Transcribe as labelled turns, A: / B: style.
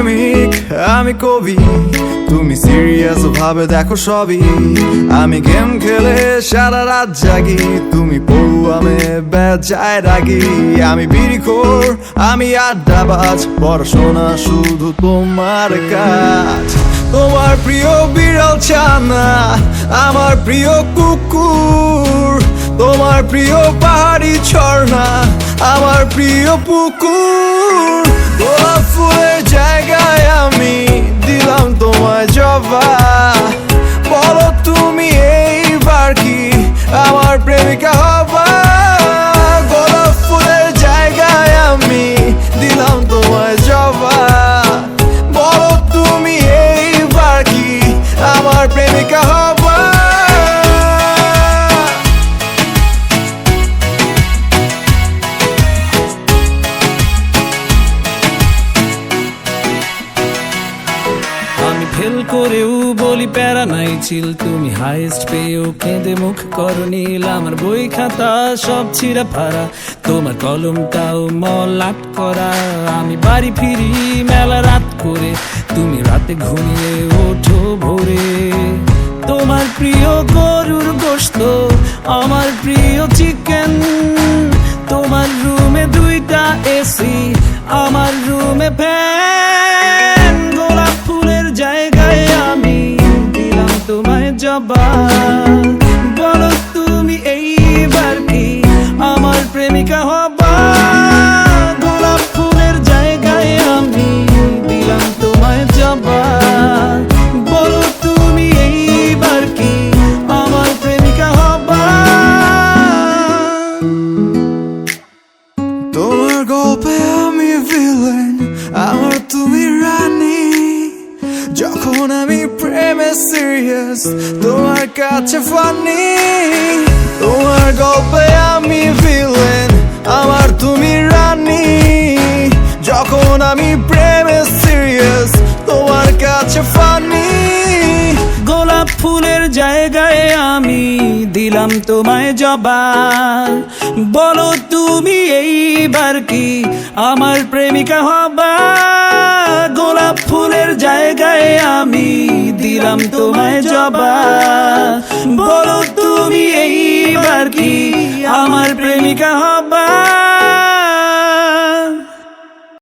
A: প্রেমিক আমি কবি, তুমি সিরিয়াস ভাবে দেখো সবই। আমি গেম খেলে সারা রাত জাগি, তুমি পড়ুয়ামে বেজায় রাগি। আমি বিড়িখোর, আমি আড্ডাবাজ, পড়াশোনা শুধু তোমার কাজ। তোমার প্রিয় বিড়াল ছানা, আমার প্রিয় কুকুর। তোমার প্রিয় পাহাড়ি ঝর্ণা, আমার প্রিয় পুকুর। গোলাপ ফুলের জায়গায় আমি দিলাম তোমায় জবা। বলো তুমি এইবার কি আমার প্রেমিকা হবা? গোলাপ ফুলের জায়গায় আমি দিলাম তোমায় জবা। বলো তুমি এইবার কি আমার প্রেমিকা হবা?
B: আমি ফেল করেও বলি প্যারা নাই ছিল, তুমি হাইস্ট পেয়েও কেঁদে মুখ করো নীল। আমার বই খাতা সব ছিঁড়া ফাড়া, তোমার কলমটাও মলাট করা। আমি বাড়ি ফিরি মেলা রাত করে, তুমি রাতে ঘুমিয়ে ওঠো ভোরে। তোমার প্রিয় গরুর গোশত, আমার প্রিয় চিকেন। তোমার রুমে দুইটা এসি, আমার রুমে ফ্যান। গোলাপ ফুলের জায়গায় আমি দিলাম তোমায় জবা। বলো তুমি এইবার কি আমার প্রেমিকা হবা? গোলাপ ফুলের জায়গায় আমি দিলাম তোমায় জবা। বলো তুমি এইবার কি আমার প্রেমিকা হবা?
A: তোমার গল্পে আমি ভিলেন, আমার তুমি রানী। যখন আমি প্রেমে সিরিয়াস, তোমার কাছে ফানি। তোমার গল্পে আমি ভিলেন, আমার তুমি রানী। যখন আমি প্রেমে সিরিয়াস, তোমার কাছে ফানি।
B: গোলাপ ফুলের জায়গায় আমি দিলাম তোমায় জবা। বলো তুমি এইবার কি আমার প্রেমিকা হবা? গোলাপ ফুলের জায়গায় আমি দিলাম তোমায় জবা। বলো তুমি এইবার কি আমার প্রেমিকা হবা?